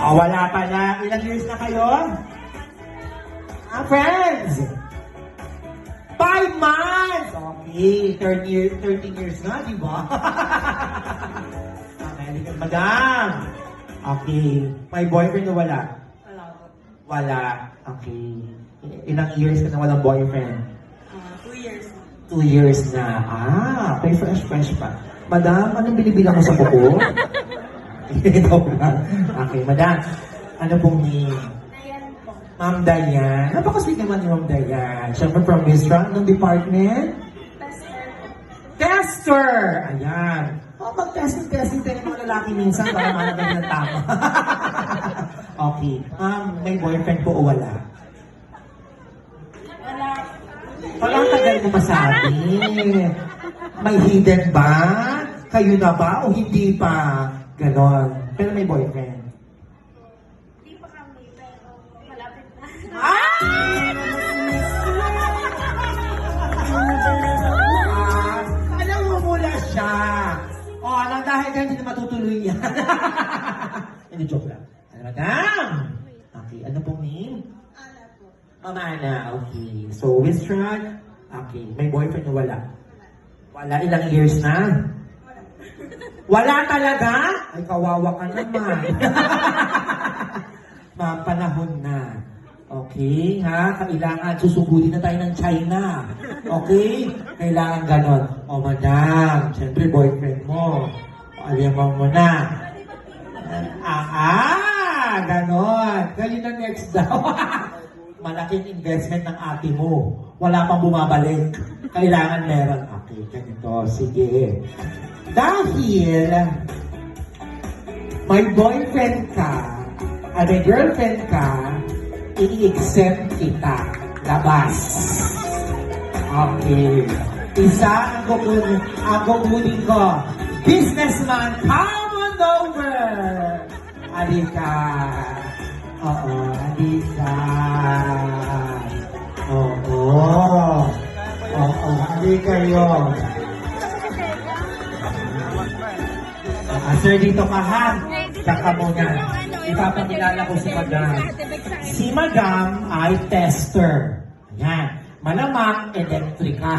Oh, wala pala. Ilang years na kayo? Friends! 5 months! Okay, 13 years na, di ba? Okay, madam. Okay, may boyfriend o wala? Wala po. Wala. Okay. Ilang years ka na walang boyfriend? 2 years. 2 years na. Okay, fresh pa. Madam, anong binibilang mo sa buko? Okay, madam. Ano pong name? Ayan po. Ma'am Dayan. Napakasweet naman ni Ma'am Dayan. Siyempre from Mistra. Anong department? Tester po. Tester! Ayan. Mag-testing tayo ng mga lalaki minsan para malagay na tama. Okay. May boyfriend po o wala? Wala. Parang tagal mo masabi. May hidden ba? Kayo na ba o hindi pa? Ganon. Pero may boyfriend. Hindi pa kami, pero malapit na. Alam mo mula siya. Dahil hindi na matutuloy yan. Hindi, joke lang. Madam! Okay, ano pong name? Ana po. Mama Ana, okay. So, Wistrad, okay. May boyfriend o wala? Wala, ilang years na? Wala talaga? Ay, kawawa ka naman. Ma'am, panahon na. Okay, ha? Kailangan susugudin na tayo ng China. Okay? Kailangan ganon. O, madam, syempre boyfriend mo. O, alimang mo na. Ganon. Kali na next daw. Malaking investment ng ate mo. Wala pang bumabalik. Kailangan meron. Okay, ganito. Sige. Dahil may boyfriend ka, may girlfriend ka, i-exempt kita. Labas. Okay. Isa ang kukunin ko. Businessman, come on over! Halika. Oo, halika. Oo, halika yun. Sir, dito ka ha. Tsaka muna. Ipapakilala ko si Madam. Si Madam ay tester. Ayan. Malamang electrical.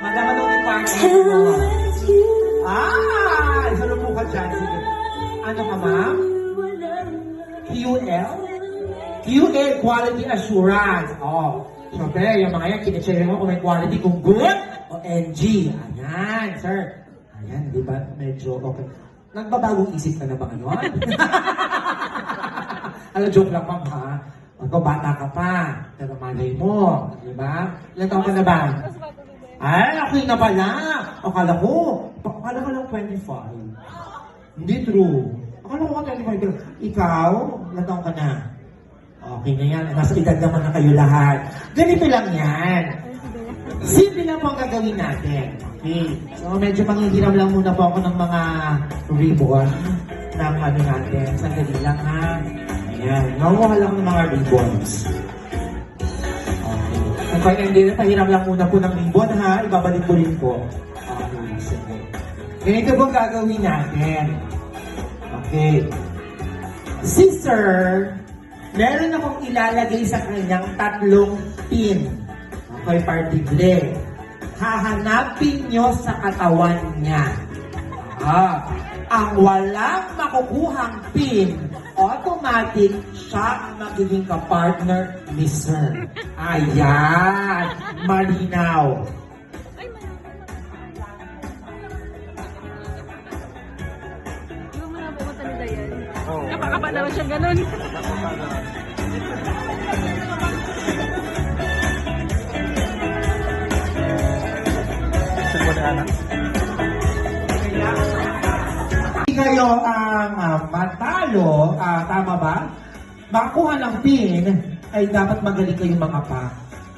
Madam, anong department mo? Isalo po ka dyan. Sige. Ano ka, ma'am? QL? QL, Quality Assurance. Siyempre, yung mga yan, kine-check mo kung may quality, kung good o NG. Ayan, sir. Ayan, di ba? Medyo okay. Nagbabagong isip ka na ba ngayon? Joke lang, ma'am, ha? Bata ka pa. Pero malay mo. Di ba? Ilan taon ka na ba? Ay, okay na pala. Akala ko lang 25. Hindi true. Akala ko 25. Pero ikaw, ilan taon ka na? Okay na yan. Nasa edad naman na kayo lahat. Ganito lang yan. Simple lang po ang gagawin natin. Okay. So, medyo manghihiram lang muna po ako ng mga ribbon ng ano natin. Sandali lang, ha? Ayan. Nakuha lang ng mga ribbons. Okay. Kung kaya hindi, pahiram lang muna po ng ribbon, ha? Ibabalik ko rin po. Okay. Sige. Ganito po ang gagawin natin. Okay. Si Sir, meron akong ilalagay sa kanyang 3 pin. Okay, particle. Hahanapin nyo sa katawan niya. Ang walang makukuhang pin, automatic siya ang magiging kapartner ni Sir. Ayan! Malinaw. Di ba mo na pumunta nila yan? Napakaba naman siya ganun. Kayo ang matalo, tama ba? Makuha ng pin, ay dapat magaling kayong mga pa.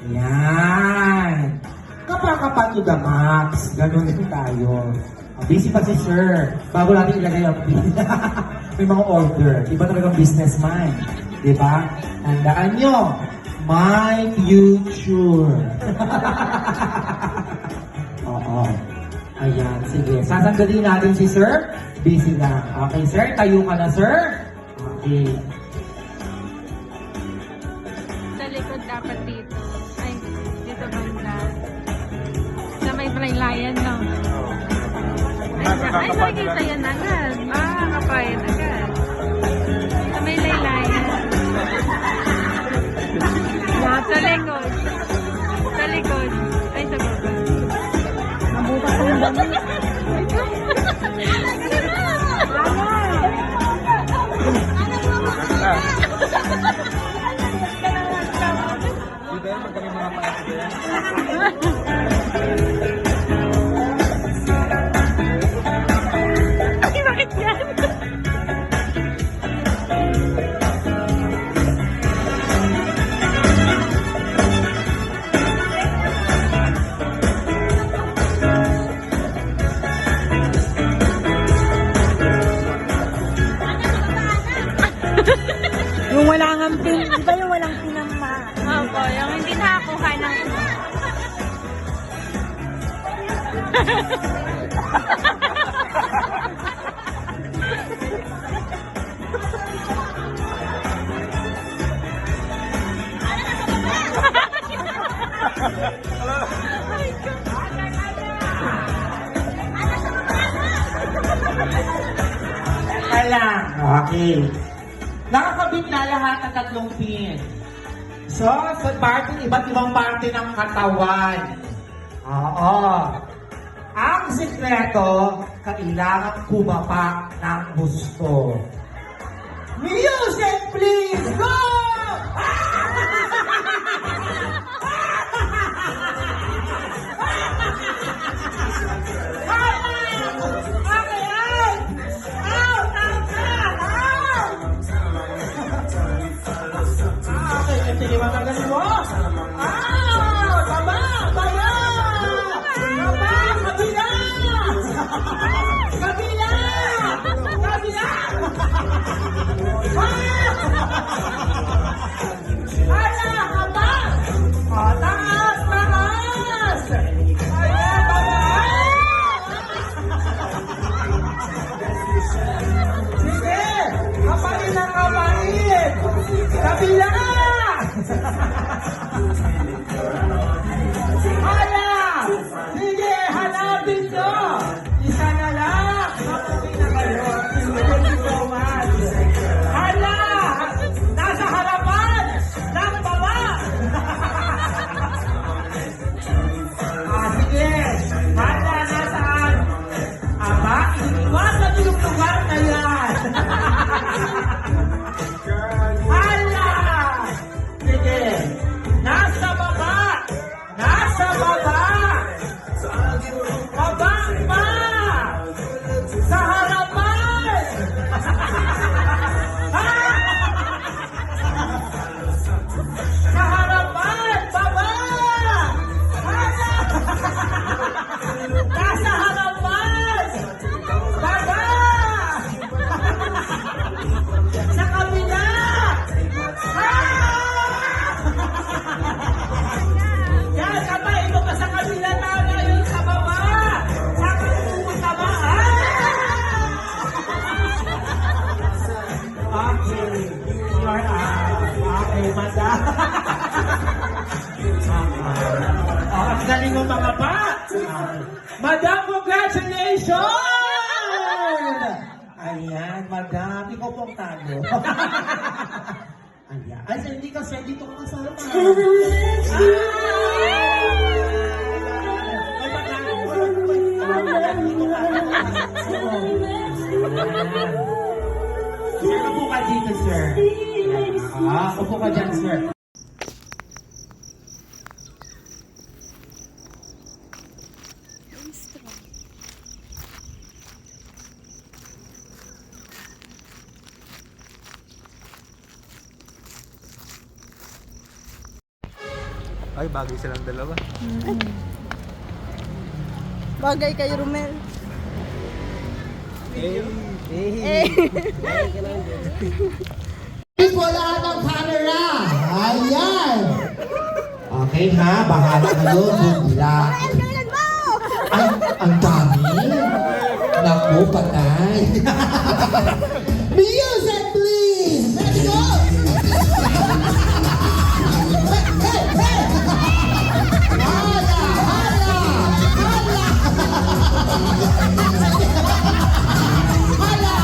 Yan. Kapaka to the max. Ganun din tayo. Busy pa si Sir. Bago natin ilagay ang pin. May mga order. Iba talagang businessman. Diba? Tandaan nyo, my future. Oo. Ayan, sige. Sasandali natin si Sir Busy lang. Okay, sir. Tayo ka na, sir. Okay. Sa likod dapat dito. Ay, dito banda. Sa may laylayan, no? Ay, nakikita yan agad. Kapayan agad. Sa may laylayan. Sa likod. Sa likod. Ay, sa baba. Nabutas ang dami. Ay, bakit yan? Yung walang pin, di ba yung walang pinama? Opo, yung hindi nakakuha ng... Alam. Okay. Nakakabit na lahat ng tatlong pin. So, sa iba't ibang parte ng katawan. Oo. Ang sikreto, kailangan kumapa ng gusto. Music, please! Go! Sige, matagaling mo. Tama! Tama! Tama! Kabila! Kabila! Kabila! Ala! Kaba! Taas! Taas! Ayan! Sige! Kapain ang kapain! Kabila! Hala! Sige, hanapin nyo! Isa na lang! Maputi na kayo! Thank you so much! Hala! Nasa harapan! Ng baba! Sige! Hala, nasaan? Aba, iniwasan yung lugar na yan! Hala! Sige! Nasa baba! Nasa baba! Baba pa! Sa harapan! Sa harapan! Baba! Nasa harapan! Baba! Sa kabila! Yan, kamay mo pa sa kabila na yun sa baba! Sa kabila sa baba! Okay. You're okay, madam. Ang galing mo mga pa! Madam, congratulations! Ayan, madam. Ikaw pong talo. Ayan. Ay, hindi kasi dito ko kasama. Sir, upo ka dito, sir. Upo ka dyan, sir. Ay, bagay silang dalawa. Bagay kay Romel. Po lahat ng camera. Ayan. Okay ha, bahala kayo. Bigla. Ay, ang dami. Naku. Oh, patay. Music, please! Let's go! Hey, hey! Hala! Hala! Hala! Hala!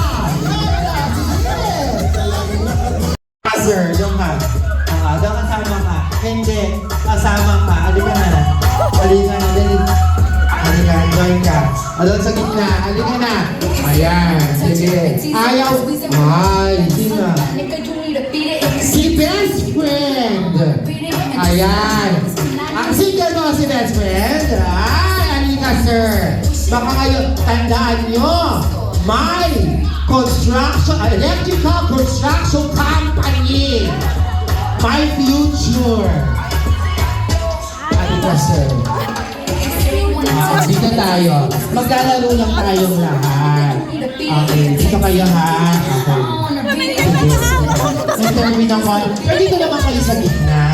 Sir, yung ka. Doon kasama ka. Hindi, kasama ka. Halika na. Halika na. Halika, join ka. Doon sa gitna. Halika na. Ayan, sige. Ayaw. Ay, hindi na. Si best friend. Ayan. Ang single mo si best friend. Ay, halika sir. Baka ngayon, tandaan nyo. May electrical construction company. My future. Halika sir. Dito tayo. Maglalaro lang tayong lahat. Okay, dito kayo ha. Okay. Determine ako. Pero dito naman kayo sa gitna.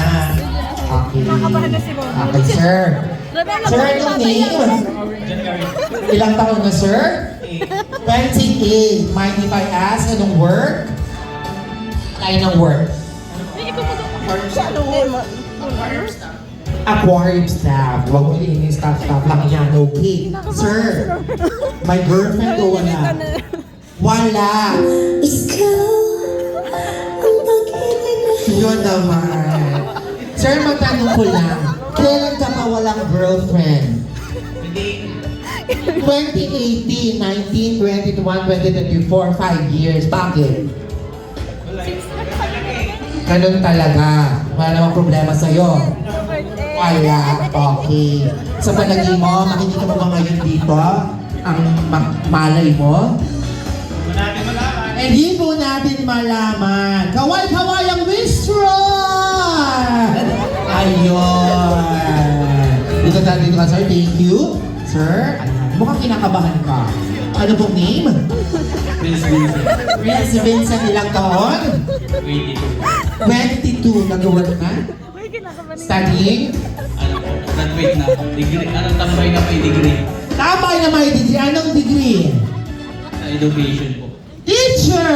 Okay. Okay, sir. Sir, anong name? Ilang taon na, sir? 28. Mind if I ask, anong work? Line ng work. Aquarium staff. Huwag mo lihin yung staff lang yan, okay? Sir, my girlfriend o wala? Wala. Yun naman. Sir, magtanong ko lang, kailan ka pa walang girlfriend? 2018, 19, 21, 2024, 5 years. Bakit? Ganun talaga. Wala namang problema sa'yo. Wala. Okay. Sa palagay mo, makikita mo ba ngayon dito ang malay mo? Hindi po natin malaman. Kaway-kaway ang restaurant! Ayun. Dito ka, sir. Thank you. Sir, mukhang kinakabahan ka. Ano pong name? Prince Vincent. Prince Vincent, ilang taon? 22. Nag-work na? Studying? Graduate na. Degree. Anong tambay na may degree? Tambay na may degree. Anong degree? Sa education po. Teacher!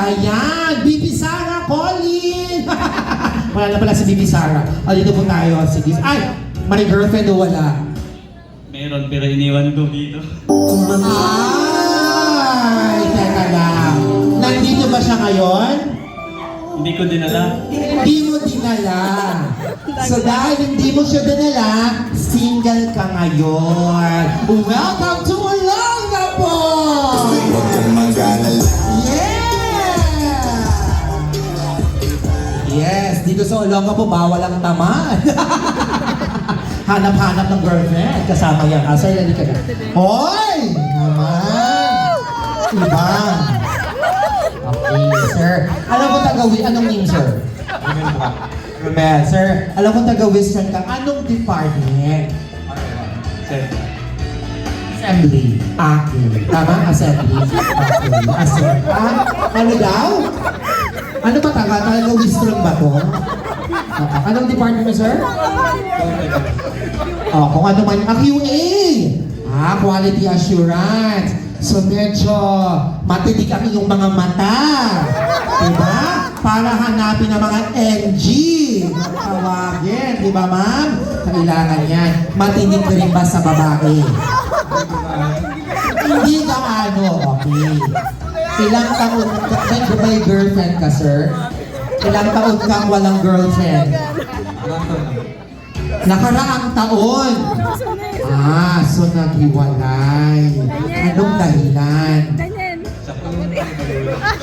Ayan! Bibi Sara Colin! Wala na pala si Bibi Sara. Dito po tayo. Sige. Ay! May girlfriend o wala? Meron pero iniwan ko dito. Ay! Teka lang. Nandito ba siya ngayon? Hindi ko dinala. Hindi mo dinala. So dahil hindi mo siya dinala, single ka ngayon. Welcome to Olonga po! Yeah! Yes, dito sa Olonga po, bawal ang tamad. Hanap-hanap ng girlfriend. Kasama yan. Sir, hindi ka na. Hoy! Naman! Iba. Okay, sir. Alam ko taga-Western. Anong name, sir? Romel. Sir, alam ko taga-Western ka. Anong department? Assembly. Okay. Tama? Assembly. Okay. Assembly. Ano daw? Ano ba taga-Western ba to? Okay. Anong department mo, sir? Kung ano man. QA. Quality assurance. So medyo matinig ang iyong mga mata. Diba? Para hanapin ang mga NG. Tawagin. Diba, ma'am? Kailangan yan. Matinig ka rin ba sa babae? Hindi ka ano. Okay. Ilang taon may girlfriend ka, sir? Ilang taon kang walang girlfriend? Nakaraang taon. So naghiwalay. Anong dahilan?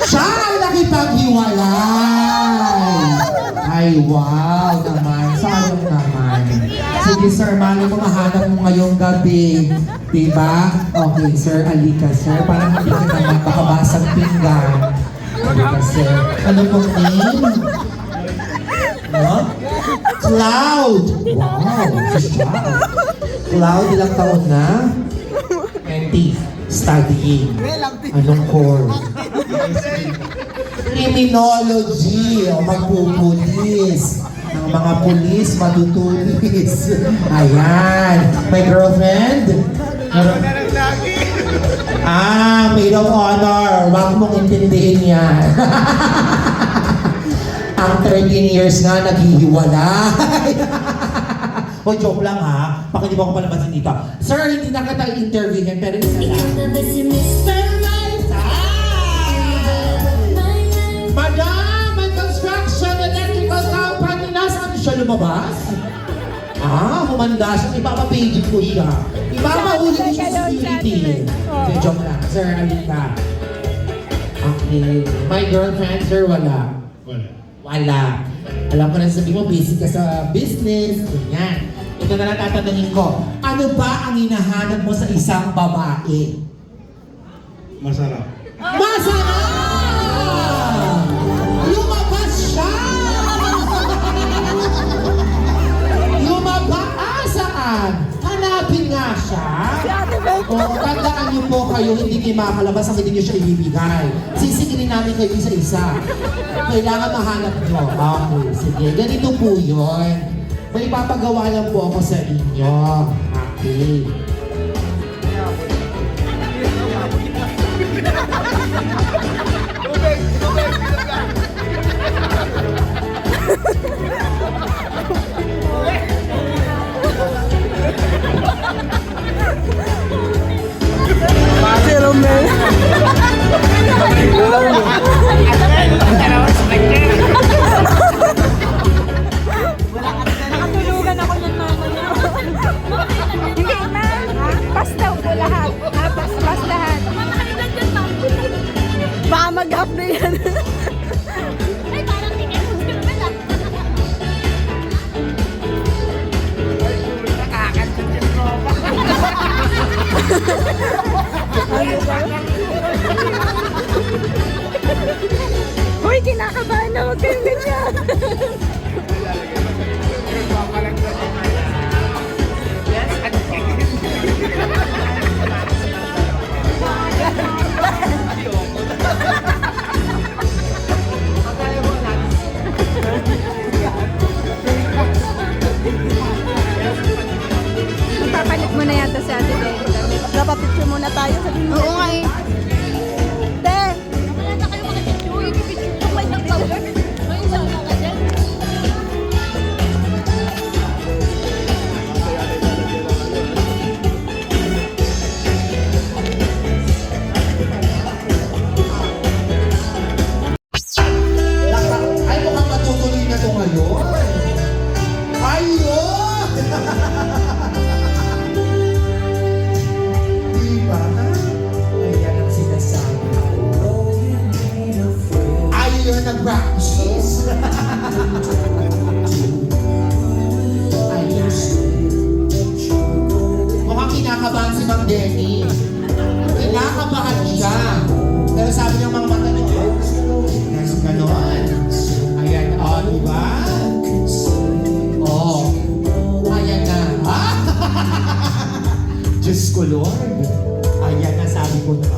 Siya ang nakipaghiwalay. Ay, wow naman. Sayang naman. Sige, sir, mali mo mahanap mo ngayong gabi. Diba? Okay, sir, alika, sir. Parang hindi ka naman makabasang pinggan. Alika, sir. Ano pong name? No? Cloud! Wow! Cloud! Cloud, ilang taon na? 20. Studying. Anong course? Criminology. O magpupulis. Ang mga pulis, matutulis. Ayan. May girlfriend? Maid of honor. Huwag mong intindihin yan. Ang 13 years na naghihiwalay. O joke lang ha. Baka di ba ako palabasin dito. Sir, hindi na kita i-interviewin pero isa lang. Mr. Liza! Madam, may construction electrical company. Nasaan siya lumabas? Humanda siya. Ipapapaging ko siya. Ipapahuli ko siya sa security. Okay, joke lang. Sir, alin ka? Okay. My girlfriend, sir, wala. Wala. Alam ko na sabihin mo, busy ka sa business. Ganyan. Ito na lang tatanungin ko. Ano ba ang hinahanap mo sa isang babae? Masarap. Masarap! Lumabas siya! Lumabas! Saan? Hanapin nga siya. O, tandaan niyo po kayo, hindi kayo makakalabas ang hindi niyo siya ibibigay. Sisigilin namin kayo isa-isa. Kailangan mahanap niyo. Okay, sige. Ganito po yun. May papagawa lang po ako sa inyo. Okay. Si Romel. Nakatulugan ako ng mama niya. Hindi na. Pastaw po lahat. Pas lahat. Baka mag-up na yan. Uy, kinakabahan na. Huwag kayong ganyan. Papalit mo na yata si Ate Deli. Napapicture muna tayo. Sabihin mo. Oo nga eh. Te, Ay, mukhang matutuloy na ito ngayon. Ayun! Diba? Ayan ang sinasabi ko. Ayun nag-practice. Ayun. Mukhang kinakabahan si Mang Denny. Kinakabahan siya. Pero sabi ng mga mata niyo, yes, ganon. Ayan, diba? Ayan na. Diyos ko, Lord. Ayan na, sabi ko na.